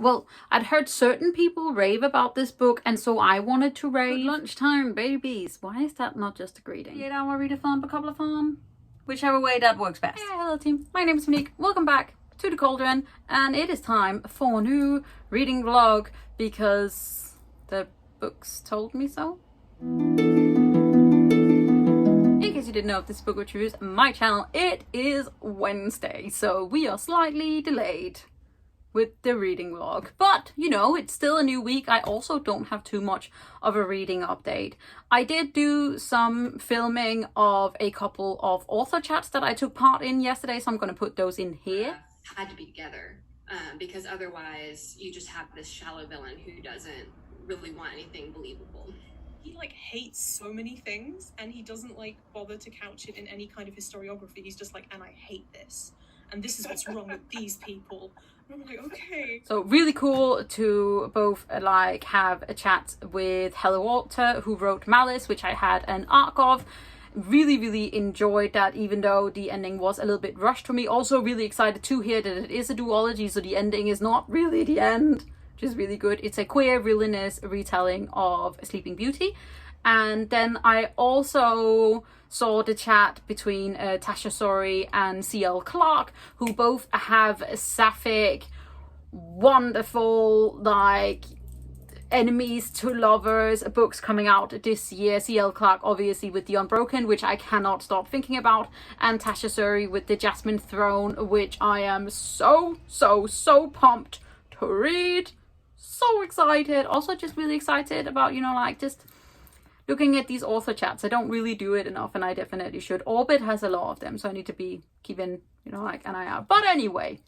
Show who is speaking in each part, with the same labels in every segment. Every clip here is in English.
Speaker 1: well, I'd heard certain people rave about this book, and so I wanted to rave. Good lunchtime, babies. Why is that not just a greeting? 8-hour readathon, Bookoplathon, whichever way that works best. Hey, hello team. My name is Monique. Welcome back to the cauldron, and it is time for a new reading vlog because the books told me so. In case you didn't know, if this book reviews my channel, it is Wednesday, so we are slightly delayed with the reading vlog, but you know, it's still a new week. I also don't have too much of a reading update. I did do some filming of a couple of author chats that I took part in yesterday, so I'm going to put those in here.
Speaker 2: Had to be together because otherwise you just have this shallow villain who doesn't really want anything believable.
Speaker 3: He like hates so many things, and he doesn't like bother to couch it in any kind of historiography. He's just like, and I hate this, and this is what's wrong with these people. And I'm like, okay.
Speaker 1: So really cool to both like have a chat with Hello Walter, who wrote Malice, which I had an arc of. Really enjoyed that, even though the ending was a little bit rushed for me. Also really excited to hear that it is a duology, so the ending is not really the end, which is really good. It's a queer villainous retelling of Sleeping Beauty. And then I also saw the chat between Tasha Sori and C.L. Clarke, who both have sapphic, wonderful, like, enemies to lovers books coming out this year. C.L. Clarke obviously with The Unbroken, which I cannot stop thinking about, and Tasha Sori with The Jasmine Throne, which I am so pumped to read. So excited. Also just really excited about, you know, like just looking at these author chats. I don't really do it enough, and I definitely should. Orbit has a lot of them, so I need to be keeping, you know, like an eye out. But anyway,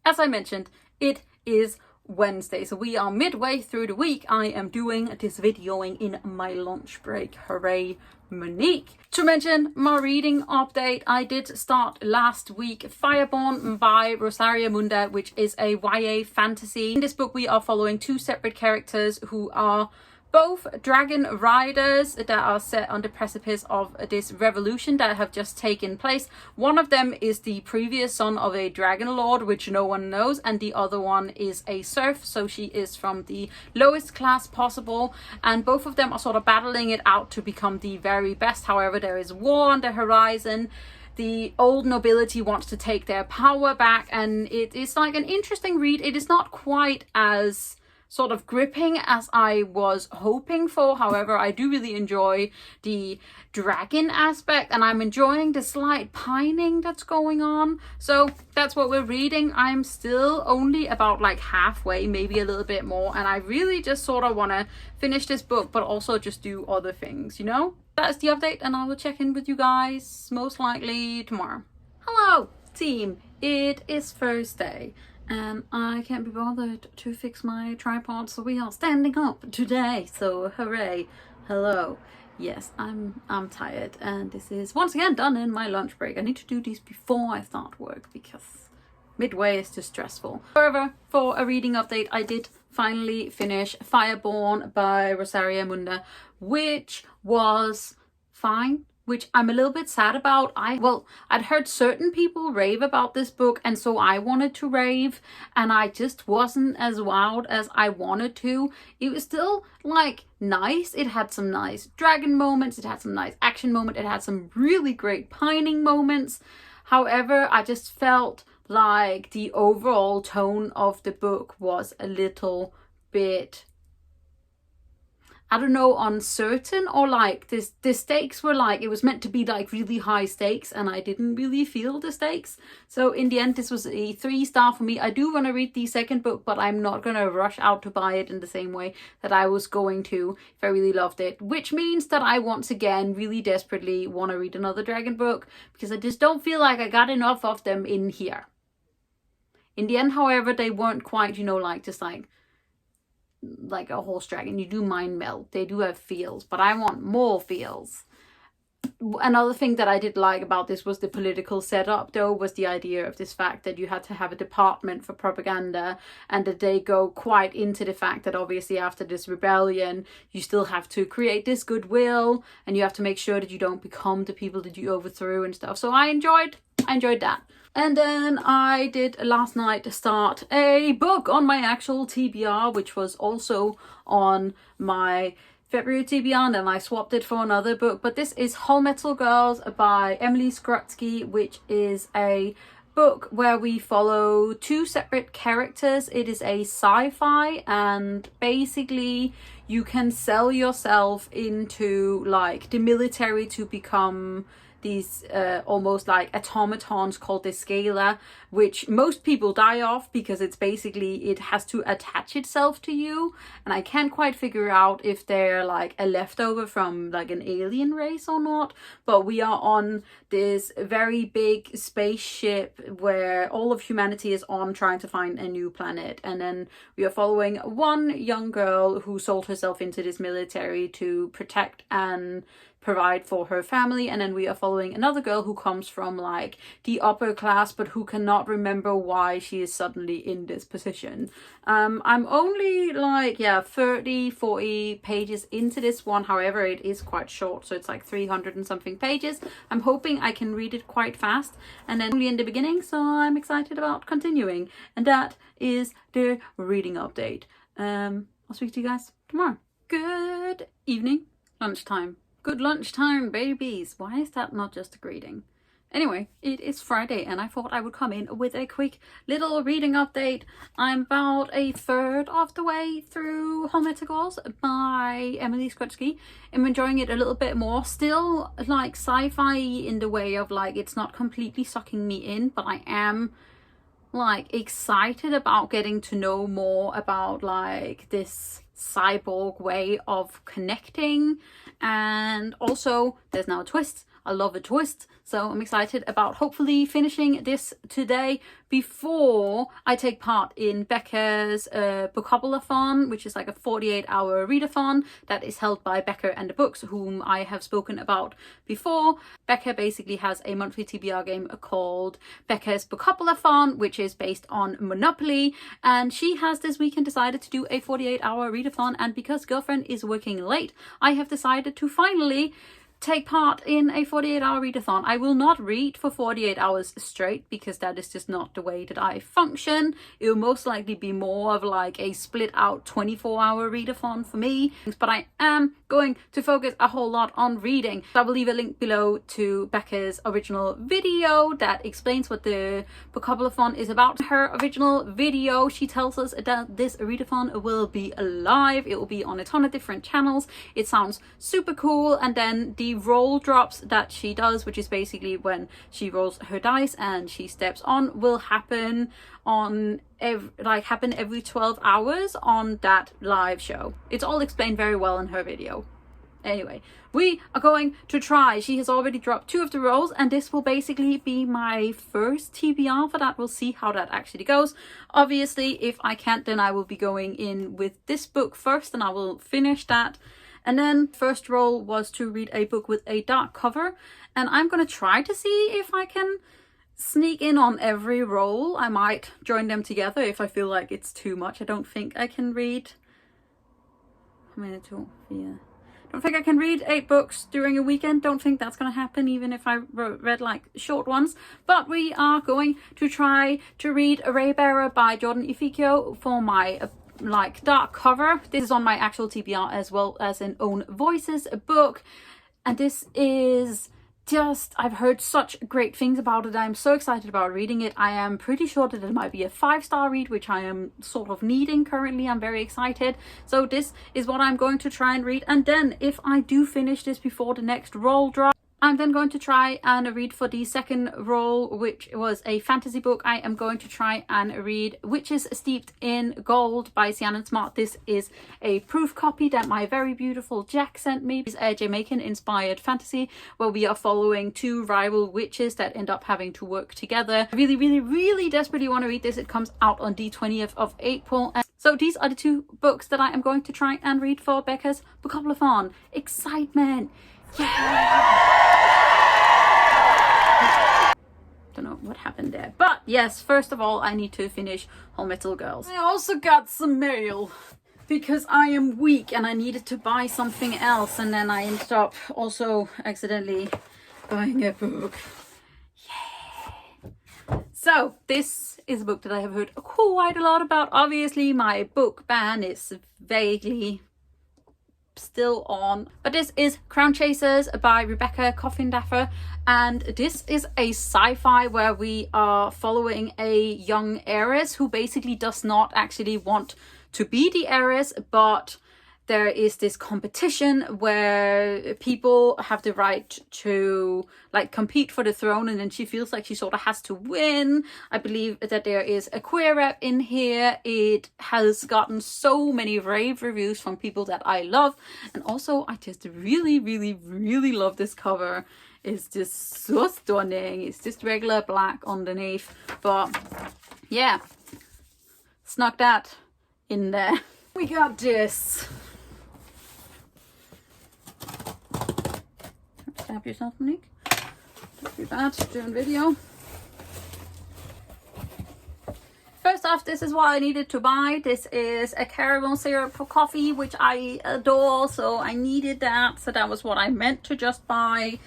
Speaker 1: as I mentioned, it is Wednesday, so we are midway through the week. I am doing this videoing in my lunch break. Hooray, Monique. To mention my reading update, I did start last week Fireborne by Rosaria Munda, which is a YA fantasy. In this book we are following two separate characters who are both dragon riders that are set on the precipice of this revolution that have just taken place. One of them is the previous son of a dragon lord, which no one knows, and the other one is a serf, so she is from the lowest class possible, and both of them are sort of battling it out to become the very best. However, there is war on the horizon. The old nobility wants to take their power back, and it is like an interesting read. It is not quite as sort of gripping as I was hoping for. However, I do really enjoy the dragon aspect, and I'm enjoying the slight pining that's going on. So that's what we're reading. I'm still only about like halfway, maybe a little bit more, and I really just sort of want to finish this book but also just do other things, you know? That's the update, and I will check in with you guys most likely tomorrow. Hello team, it is Thursday and I can't be bothered to fix my tripod, so we are standing up today, so hooray. Hello. Yes, I'm tired, and this is once again done in my lunch break. I need to do these before I start work because midway is too stressful. However, for a reading update, I did finally finish Fireborne by Rosaria Munda, which was fine, which I'm a little bit sad about. I'd heard certain people rave about this book, and so I wanted to rave, and I just wasn't as wowed as I wanted to. It was still like nice. It had some nice dragon moments, it had some nice action moments, it had some really great pining moments. However, I just felt like the overall tone of the book was a little bit, I don't know, uncertain, or like the stakes were like, it was meant to be like really high stakes, and I didn't really feel the stakes. So in the end, this was a 3-star for me. I do want to read the second book, but I'm not going to rush out to buy it in the same way that I was going to if I really loved it, which means that I once again really desperately want to read another dragon book because I just don't feel like I got enough of them in here. In the end, however, they weren't quite, you know, like just like a horse dragon. You do mind melt, they do have feels, but I want more feels. Another thing that I did like about this was the political setup, though, was the idea of this fact that you had to have a department for propaganda, and that they go quite into the fact that obviously after this rebellion you still have to create this goodwill, and you have to make sure that you don't become the people that you overthrew and stuff. So I enjoyed that. And then I did last night start a book on my actual TBR, which was also on my February TBR, and then I swapped it for another book. But this is Hullmetal Girls by Emily Skrutskie, which is a book where we follow two separate characters. It is a sci-fi, and basically you can sell yourself into like the military to become these almost like automatons called the Scalar, which most people die of because it's basically, it has to attach itself to you. And I can't quite figure out if they're like a leftover from like an alien race or not. But we are on this very big spaceship where all of humanity is on trying to find a new planet. And then we are following one young girl who sold herself into this military to protect and provide for her family, and then we are following another girl who comes from like the upper class but who cannot remember why she is suddenly in this position. I'm only like 30-40 pages into this one. However, it is quite short, so it's like 300 and something pages. I'm hoping I can read it quite fast, and then only in the beginning, so I'm excited about continuing. And that is the reading update. I'll speak to you guys tomorrow. Good evening, lunchtime. Good lunchtime, babies. Why is that not just a greeting? Anyway, it is Friday, and I thought I would come in with a quick little reading update. I'm about a third of the way through Hullmetal Girls by Emily Skrutskie. I'm enjoying it a little bit more. Still like sci-fi in the way of like it's not completely sucking me in, but I am like excited about getting to know more about like this cyborg way of connecting. And also there's now a twist. I love a twist, so I'm excited about hopefully finishing this today before I take part in Becca's Bookoplathon, which is like a 48-hour readathon that is held by Becca and the Books, whom I have spoken about before. Becca basically has a monthly TBR game called Becca's Bookoplathon, which is based on Monopoly, and she has this weekend decided to do a 48-hour readathon, and because girlfriend is working late, I have decided to finally take part in a 48-hour readathon. I will not read for 48 hours straight because that is just not the way that I function. It will most likely be more of like a split out 24-hour readathon for me, but I am going to focus a whole lot on reading. I will leave a link below to Becca's original video that explains what the Bookoplathon is about. Her original video, she tells us that this readathon will be live. It will be on a ton of different channels. It sounds super cool. And then the roll drops that she does, which is basically when she rolls her dice and she steps on, will happen on every 12 hours on that live show. It's all explained very well in her video. Anyway, we are going to try. She has already dropped 2 of the rolls, and this will basically be my first TBR for that. We'll see how that actually goes. Obviously, if I can't, then I will be going in with this book first, and I will finish that. And then first roll was to read a book with a dark cover, and I'm going to try to see if I can sneak in on every roll. I might join them together if I feel like it's too much. I don't think I can read... Don't think I can read 8 books during a weekend. Don't think that's going to happen, even if I read like short ones. But we are going to try to read Raybarer by Ifueko for my like dark cover. This is on my actual TBR as well as an Own Voices book, and this is just, I've heard such great things about it. I'm so excited about reading it. I am pretty sure that it might be a 5-star read, which I am sort of needing currently. I'm very excited. So this is what I'm going to try and read, and then if I do finish this before the next roll drop, I'm then going to try and read for the second roll, which was a fantasy book. I am going to try and read Witches Steeped in Gold by Ciannon Smart. This is a proof copy that my very beautiful Jack sent me. It's a Jamaican-inspired fantasy where we are following 2 rival witches that end up having to work together. I really, really, really desperately want to read this. It comes out on the 20th of April. So these are the 2 books that I am going to try and read for Becca's Bookoplathon. Excitement! Yeah! Don't know what happened there, but yes, first of all I need to finish Hullmetal Girls. I also got some mail because I am weak and I needed to buy something else, and then I ended up also accidentally buying a book. Yeah. So this is a book that I have heard quite a lot about. Obviously my book ban is vaguely still on, but this is Crownchasers by Rebecca Coffindaffer, and this is a sci-fi where we are following a young heiress who basically does not actually want to be the heiress, but there is this competition where people have the right to like compete for the throne, and then she feels like she sort of has to win. I believe that there is a queer rep in here. It has gotten so many rave reviews from people that I love, and also I just really love this cover. It's just so stunning. It's just regular black underneath, but yeah, snuck that in there. We got this. Stab yourself, Monique. Don't be bad doing video. First off, this is what I needed to buy. This is a caramel syrup for coffee, which I adore, so I needed that. So that was what I meant to just buy.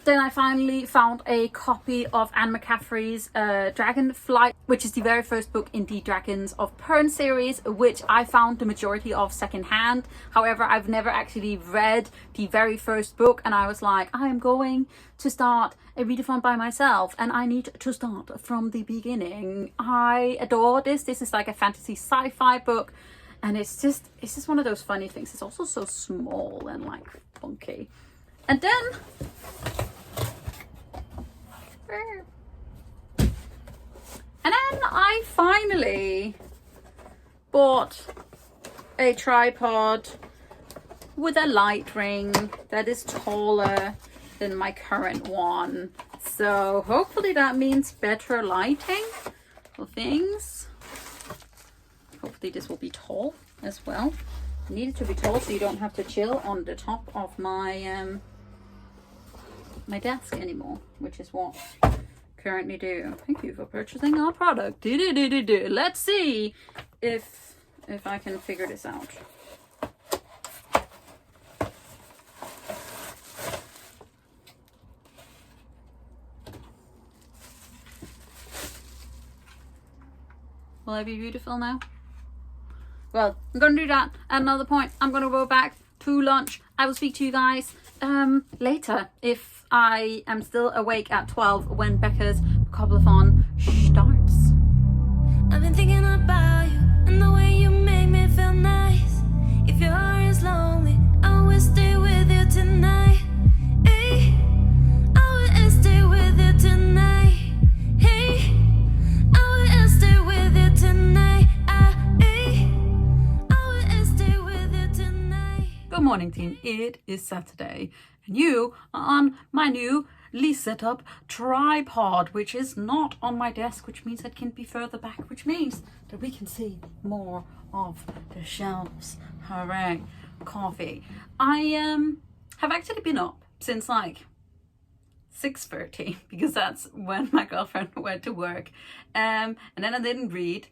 Speaker 1: Then I finally found a copy of Anne McCaffrey's Dragonflight, which is the very first book in the Dragons of Pern series, which I found the majority of secondhand. However, I've never actually read the very first book, and I was like, I am going to start a readathon by myself, and I need to start from the beginning. I adore this. This is like a fantasy sci-fi book, and it's just one of those funny things. It's also so small and like funky. And then I finally bought a tripod with a light ring that is taller than my current one. So hopefully that means better lighting for things. Hopefully this will be tall as well. I need it to be tall so you don't have to chill on the top of my my desk anymore, which is what I currently do. Thank you for purchasing our product. Let's see if I can figure this out. Will I be beautiful now? Well, I'm gonna do that at another point. I'm gonna go back to lunch. I will speak to you guys later if I am still awake at 12 when Becca's Bookoplathon starts.
Speaker 4: I've been thinking about you and the way you make me feel nice. If your heart is lonely, I will stay with you tonight. Hey, I will stay with you tonight. Hey, I will stay with you tonight. Hey, I will stay with you tonight.
Speaker 1: Good morning, team. It is Saturday, and you are on my newly set up tripod, which is not on my desk, which means it can be further back, which means that we can see more of the shelves. Hooray! Coffee. I have actually been up since like 6:30 because that's when my girlfriend went to work, and then I didn't read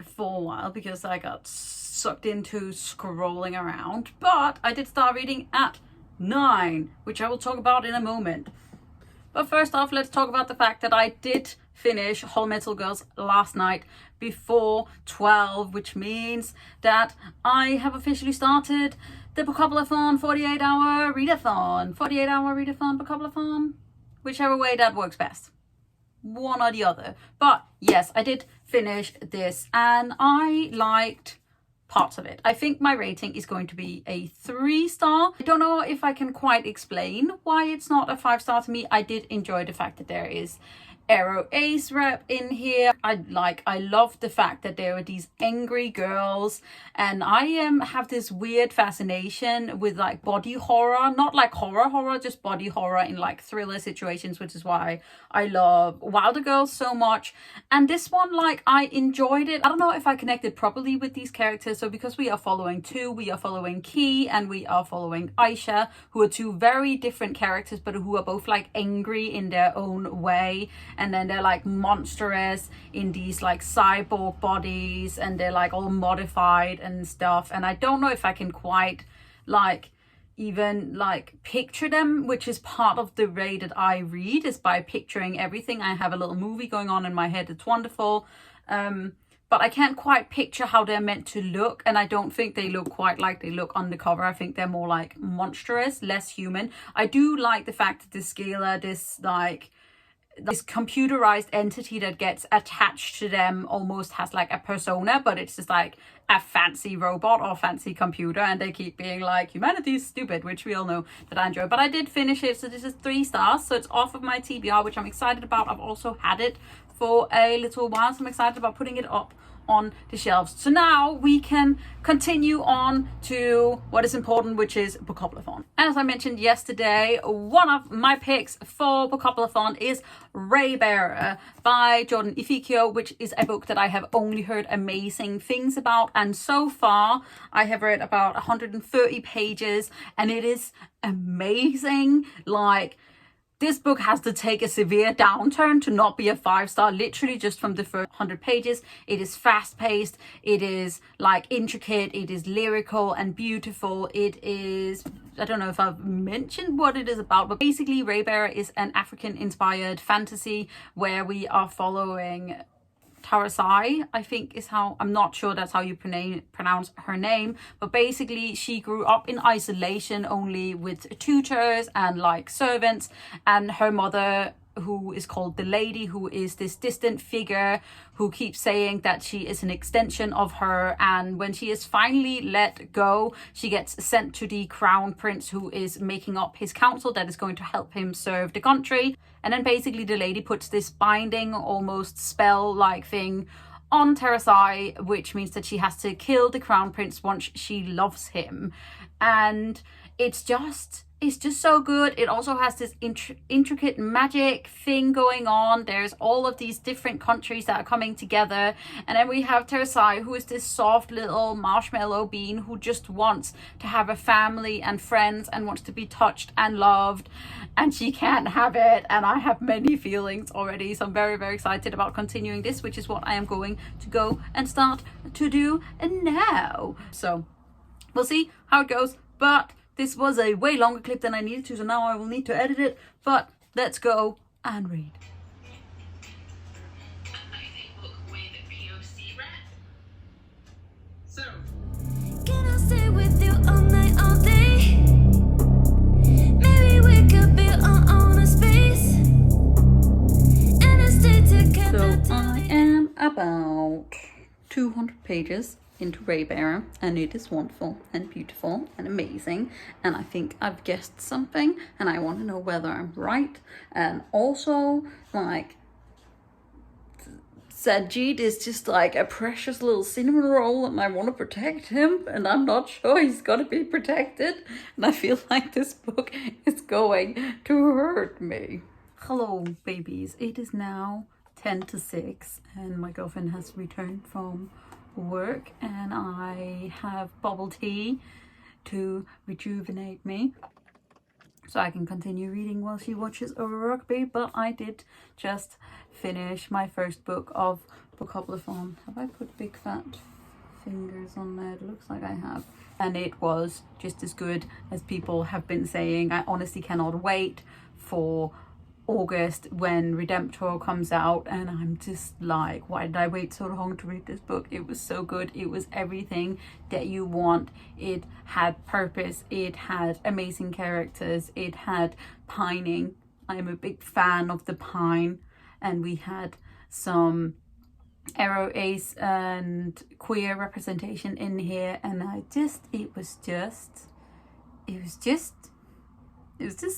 Speaker 1: for a while because I got sucked into scrolling around, but I did start reading at 9, which I will talk about in a moment. But first off, let's talk about the fact that I did finish Hullmetal Girls last night before 12, which means that I have officially started the Bookoplathon 48-hour readathon. 48-hour readathon, Bookoplathon, whichever way that works best. One or the other. But yes, I did finish this and I liked parts of it. I think my rating is going to be a 3-star. I don't know if I can quite explain why it's not a 5-star to me. I did enjoy the fact that there is Aero Ace rep in here. I love the fact that there are these angry girls, and I have this weird fascination with like body horror, not like horror, just body horror in like thriller situations, which is why I love Wilder Girls so much. And this one, like, I enjoyed it. I don't know if I connected properly with these characters. So because we are following we are following Key and we are following Aisha, who are two very different characters, but who are both like angry in their own way. And then they're like monstrous in these like cyborg bodies, and they're like all modified and stuff. And I don't know if I can quite like, even like picture them, which is part of the way that I read, is by picturing everything. I have a little movie going on in my head. It's wonderful. But I can't quite picture how they're meant to look, and I don't think they look quite like they look on the cover. I think they're more like monstrous, less human. I do like the fact that this scalar, this computerized entity that gets attached to them almost has like a persona, but it's just like a fancy robot or fancy computer, and they keep being like, humanity is stupid, which we all know that I enjoy. But I did finish it, so this is 3 stars, so it's off of my TBR, which I'm excited about. I've also had it for a little while, so I'm excited about putting it up on the shelves. So now we can continue on to what is important, which is Bookoplathon. As I mentioned yesterday, one of my picks for Bookoplathon is Raybarer by Jordan Ifueko, which is a book that I have only heard amazing things about, and so far I have read about 130 pages, and it is amazing. Like, this book has to take a severe downturn to not be a 5-star, literally just from the first 100 pages. It is fast-paced, it is like intricate, it is lyrical and beautiful. It is, I don't know if I've mentioned what it is about, but basically Raybarer is an African-inspired fantasy where we are following Tarasai, I think is how, I'm not sure that's how you pronounce her name, but basically she grew up in isolation, only with tutors and like servants, and her mother, who is called the Lady, who is this distant figure who keeps saying that she is an extension of her, and when she is finally let go, she gets sent to the crown prince, who is making up his council that is going to help him serve the country. And then basically the Lady puts this binding, almost spell-like thing on Tarasai, which means that she has to kill the crown prince once she loves him. And it's just so good. It also has this intricate magic thing going on. There's all of these different countries that are coming together, and then we have Tarasai, who is this soft little marshmallow bean who just wants to have a family and friends and wants to be touched and loved, and she can't have it. And I have many feelings already, so I'm very, very excited about continuing this, which is what I am going to go and start to do now. So we'll see how it goes, but this was a way longer clip than I needed to, so now I will need to edit it, but let's go and read.
Speaker 4: So, can I stay with you all night, all day? Maybe we could build our own space and stay together.
Speaker 1: So I am about 200 pages into Raybarer, and it is wonderful and beautiful and amazing, and I think I've guessed something, and I want to know whether I'm right. And also, like, Sajid is just like a precious little cinnamon roll, and I want to protect him, and I'm not sure he's gonna be protected, and I feel like this book is going to hurt me. Hello babies, it is now 10 to 6 and my girlfriend has returned from work, and I have bubble tea to rejuvenate me so I can continue reading while she watches over rugby. But I did just finish my first book of Bookoplathon. Have I put big fat fingers on there? It looks like I have. And it was just as good as people have been saying. I honestly cannot wait for August when Redemptor comes out, and I'm just like, why did I wait so long to read this book? It was so good. It was everything that you want. It had purpose, it had amazing characters, it had pining. I'm a big fan of the pine, and we had some aro ace and queer representation in here, and it was just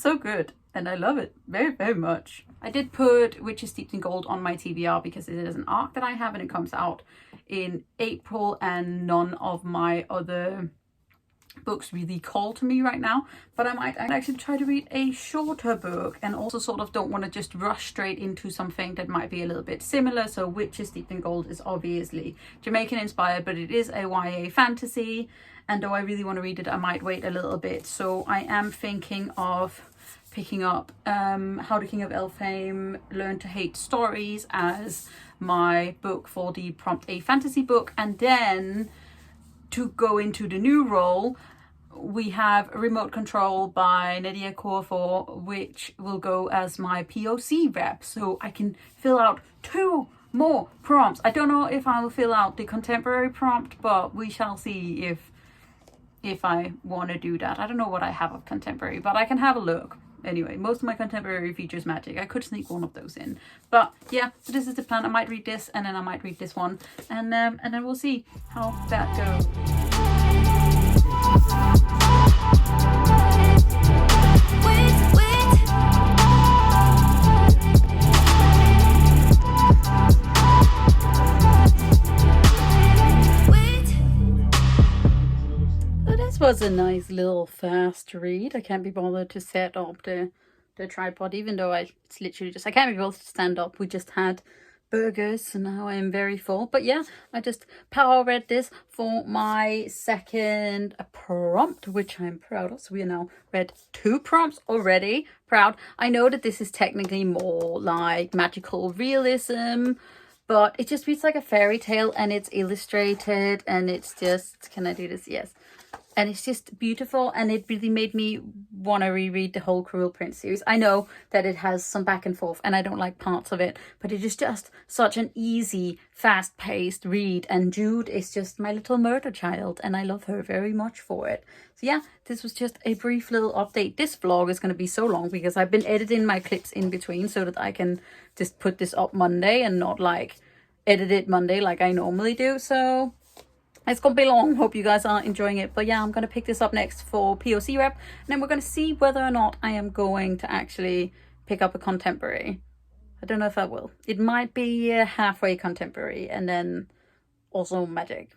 Speaker 1: so good. And I love it very, very much. I did put Witches Steeped in Gold on my TBR because it is an arc that I have, and it comes out in April, and none of my other books really call to me right now. But I might actually try to read a shorter book, and also sort of don't want to just rush straight into something that might be a little bit similar. So Witches Steeped in Gold is obviously Jamaican inspired, but it is a YA fantasy, and though I really want to read it, I might wait a little bit. So I am thinking of picking up How the King of Elfhame Learned to Hate Stories as my book for the Prompt A fantasy book, and then to go into the new role we have Remote Control by Nnedi Okorafor, which will go as my POC rep, so I can fill out 2 more prompts. I don't know if I will fill out the contemporary prompt, but we shall see if I want to do that. I don't know what I have of contemporary, but I can have a look. Anyway, most of my contemporary features magic. I could sneak one of those in, but yeah. So this is the plan. I might read this, and then I might read this one, and then we'll see how that goes. Was a nice little fast read. I can't be bothered to set up the tripod, even though it's literally just, I can't be bothered to stand up. We just had burgers, so now I am very full. But yeah, I just power read this for my second prompt, which I'm proud of. So we are now read 2 prompts already. Proud. I know that this is technically more like magical realism, but it just reads like a fairy tale, and it's illustrated, and it's just, can I do this? Yes. And it's just beautiful, and it really made me want to reread the whole Cruel Prince series. I know that it has some back and forth, and I don't like parts of it, but it is just such an easy, fast-paced read, and Jude is just my little murder child, and I love her very much for it. So yeah, this was just a brief little update. This vlog is going to be so long because I've been editing my clips in between so that I can just put this up Monday and not like edit it Monday like I normally do. So it's gonna be long. Hope you guys are enjoying it. But yeah, I'm gonna pick this up next for POC rep, and then we're gonna see whether or not I am going to actually pick up a contemporary. I don't know if I will. It might be halfway contemporary and then also magic.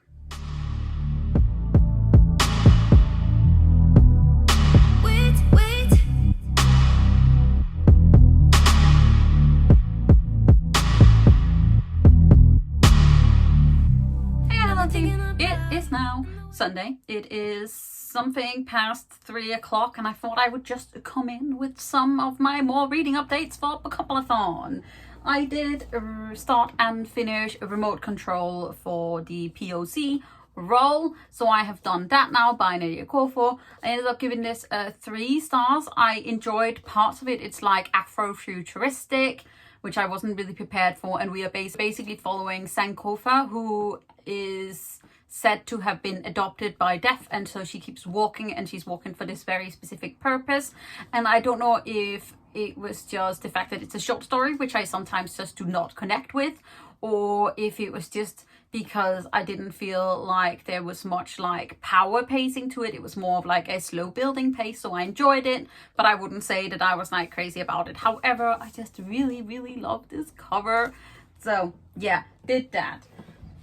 Speaker 1: It is now Sunday. It is something past 3 o'clock, and I thought I would just come in with some of my more reading updates for Bookoplathon. I did start and finish a Remote Control for the POC role, so I have done that now by Nnedi Okorafor. I ended up giving this 3 stars. I enjoyed parts of it. It's like Afrofuturistic, which I wasn't really prepared for, and we are basically following Sankofa, who is said to have been adopted by death, and so she keeps walking, and she's walking for this very specific purpose. And I don't know if it was just the fact that it's a short story, which I sometimes just do not connect with, or if it was just because I didn't feel like there was much like power pacing to it. It was more of like a slow building pace, so I enjoyed it, but I wouldn't say that I was like crazy about it. However, I just really love this cover, so yeah, did that.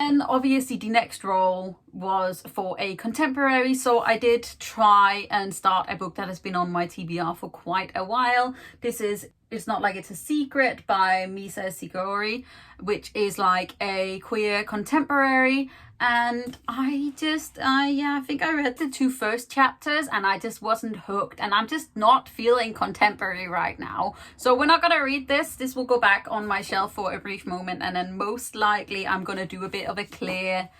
Speaker 1: And obviously the next role was for a contemporary, so I did try and start a book that has been on my TBR for quite a while. This is It's Not Like It's a Secret by Misa Sigori, which is like a queer contemporary. And I think I read the 2 first chapters and I just wasn't hooked, and I'm just not feeling contemporary right now. So we're not gonna read this. This will go back on my shelf for a brief moment, and then most likely I'm gonna do a bit of a clear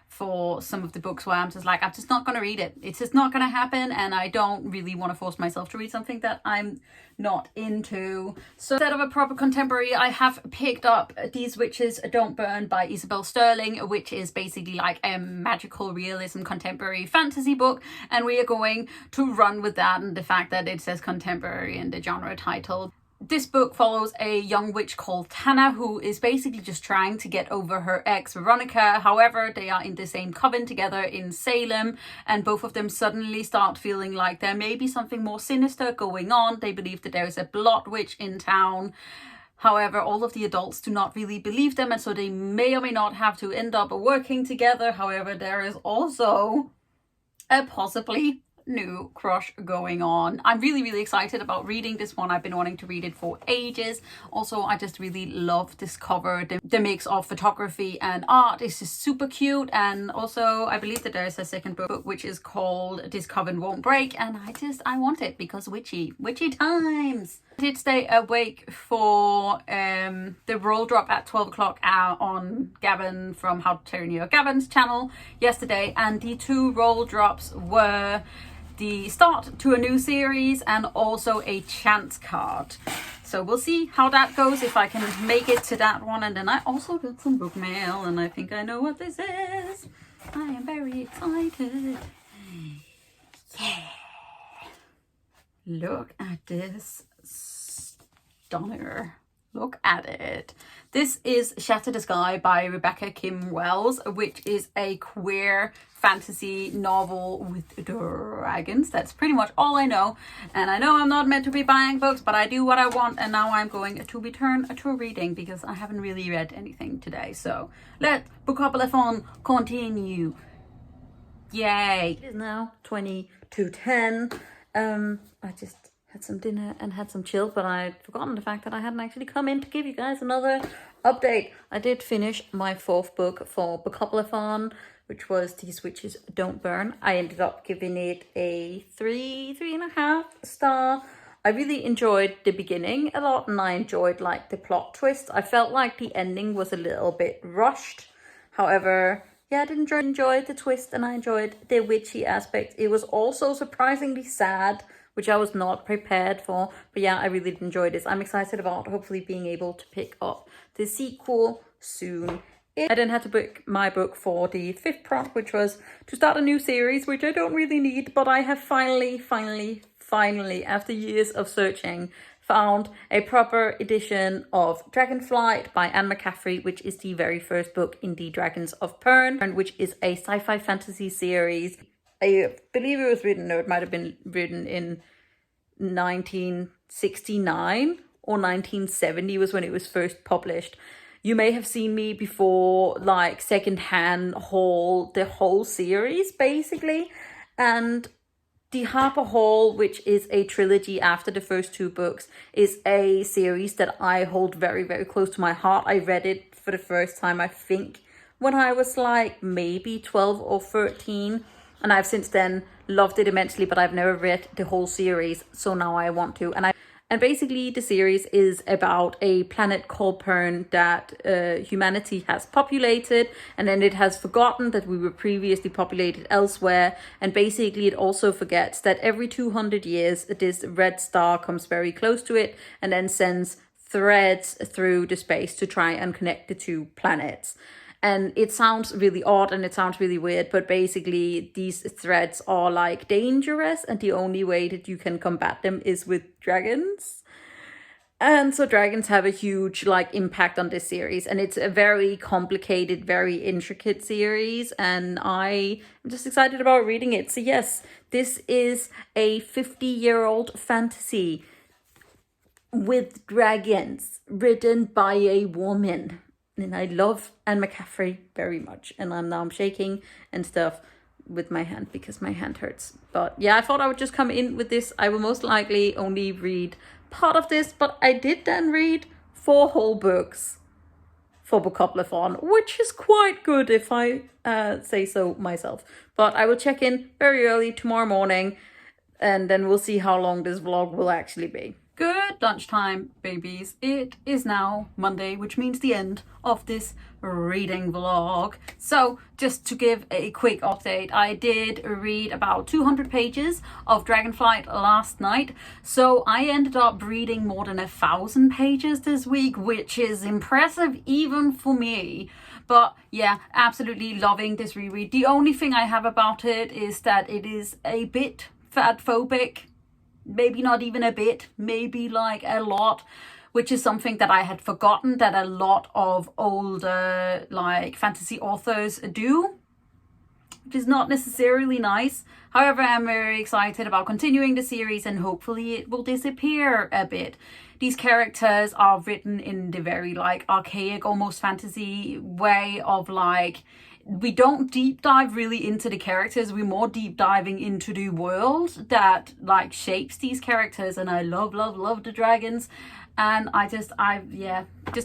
Speaker 1: for some of the books where I'm just like, I'm just not going to read it. It's just not going to happen, and I don't really want to force myself to read something that I'm not into. So instead of a proper contemporary, I have picked up These Witches Don't Burn by Isabel Sterling, which is basically like a magical realism contemporary fantasy book, and we are going to run with that and the fact that it says contemporary in the genre title. This book follows a young witch called Tana, who is basically just trying to get over her ex Veronica. However, they are in the same coven together in Salem, and both of them suddenly start feeling like there may be something more sinister going on. They believe that there is a blood witch in town. However, all of the adults do not really believe them, and so they may or may not have to end up working together. However, there is also a possibly new crush going on. I'm really excited about reading this one. I've been wanting to read it for ages. Also, I just really love this cover. The mix of photography and art is just super cute, and also I believe that there is a second book which is called This Coven Won't Break, and I want it because witchy times. I did stay awake for the roll drop at 12 o'clock on Gavin from How to Turn Your Gavin's channel yesterday, and the 2 roll drops were the start to a new series and also a chance card. So we'll see how that goes, if I can make it to that one. And then I also got some book mail, and I think I know what this is. I am very excited. Yeah. Look at this stunner. Look at it. This is Shatter the Sky by Rebecca Kim Wells, which is a queer fantasy novel with dragons. That's pretty much all I know. And I know I'm not meant to be buying books, but I do what I want. And now I'm going to return to reading because I haven't really read anything today. So let Bookoplathon continue. Yay. It is now 20 to 10. I just had some dinner and had some chill, but I'd forgotten the fact that I hadn't actually come in to give you guys another update. I did finish my 4th book for Bookoplathon, which was These Witches Don't Burn. I ended up giving it a 3.5 star. I really enjoyed the beginning a lot, and I enjoyed like the plot twist. I felt like the ending was a little bit rushed. However, yeah, I did enjoy the twist, and I enjoyed the witchy aspect. It was also surprisingly sad, which I was not prepared for. But yeah, I really did enjoy this. I'm excited about hopefully being able to pick up the sequel soon. I then had to book my book for the 5th prompt, which was to start a new series, which I don't really need, but I have finally, after years of searching, found a proper edition of Dragonflight by Anne McCaffrey, which is the very first book in the Dragons of Pern, which is a sci-fi fantasy series. I believe it was written, or it might have been written in 1969 or 1970 was when it was first published. You may have seen me before, like, secondhand haul the whole series, basically. And the Harper Hall, which is a trilogy after the first 2 books, is a series that I hold very, very close to my heart. I read it for the first time, I think, when I was like maybe 12 or 13. And I've since then loved it immensely, but I've never read the whole series, so now I want to. And basically the series is about a planet called Pern that humanity has populated, and then it has forgotten that we were previously populated elsewhere. And basically it also forgets that every 200 years this red star comes very close to it and then sends threads through the space to try and connect the 2 planets. And it sounds really odd and it sounds really weird, but basically these threads are like dangerous, and the only way that you can combat them is with dragons. And so dragons have a huge like impact on this series, and it's a very complicated, very intricate series, and I am just excited about reading it. So yes, this is a 50-year-old fantasy with dragons written by a woman. And I love Anne McCaffrey very much. And I'm shaking and stuff with my hand because my hand hurts. But yeah, I thought I would just come in with this. I will most likely only read part of this, but I did then read 4 whole books for Bookoplathon, which is quite good if I say so myself. But I will check in very early tomorrow morning, and then we'll see how long this vlog will actually be. Good lunchtime, babies. It is now Monday, which means the end of this reading vlog. So just to give a quick update, I did read about 200 pages of Dragonflight last night. So I ended up reading more than 1,000 pages this week, which is impressive even for me. But yeah, absolutely loving this reread. The only thing I have about it is that it is a bit fatphobic. Maybe not even a bit, maybe like a lot, which is something that I had forgotten that a lot of older like fantasy authors do, which is not necessarily nice. However, I'm very excited about continuing the series, and hopefully it will disappear a bit. These characters are written in the very like archaic, almost fantasy way of like, we don't deep dive really into the characters, we're more deep diving into the world that like shapes these characters. And I love the dragons, and I just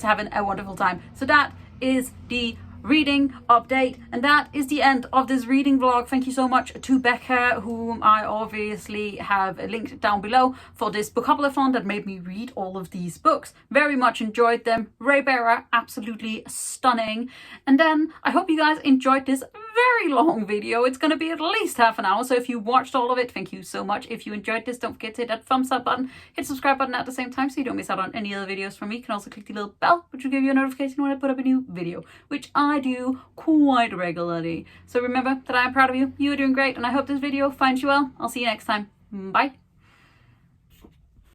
Speaker 1: having a wonderful time. So that is the reading update, and that is the end of this reading vlog. Thank you so much to Becca, whom I obviously have linked down below, for this Bookoplathon that made me read all of these books. Very much enjoyed them. Raybarer, absolutely stunning. And then I hope you guys enjoyed this very very long video. It's going to be at least half an hour. So if you watched all of it, thank you so much. If you enjoyed this, don't forget to hit that thumbs up button, hit the subscribe button at the same time so you don't miss out on any other videos from me. You can also click the little bell, which will give you a notification when I put up a new video, which I do quite regularly. So remember that I am proud of you. You are doing great, and I hope this video finds you well. I'll see you next time. Bye.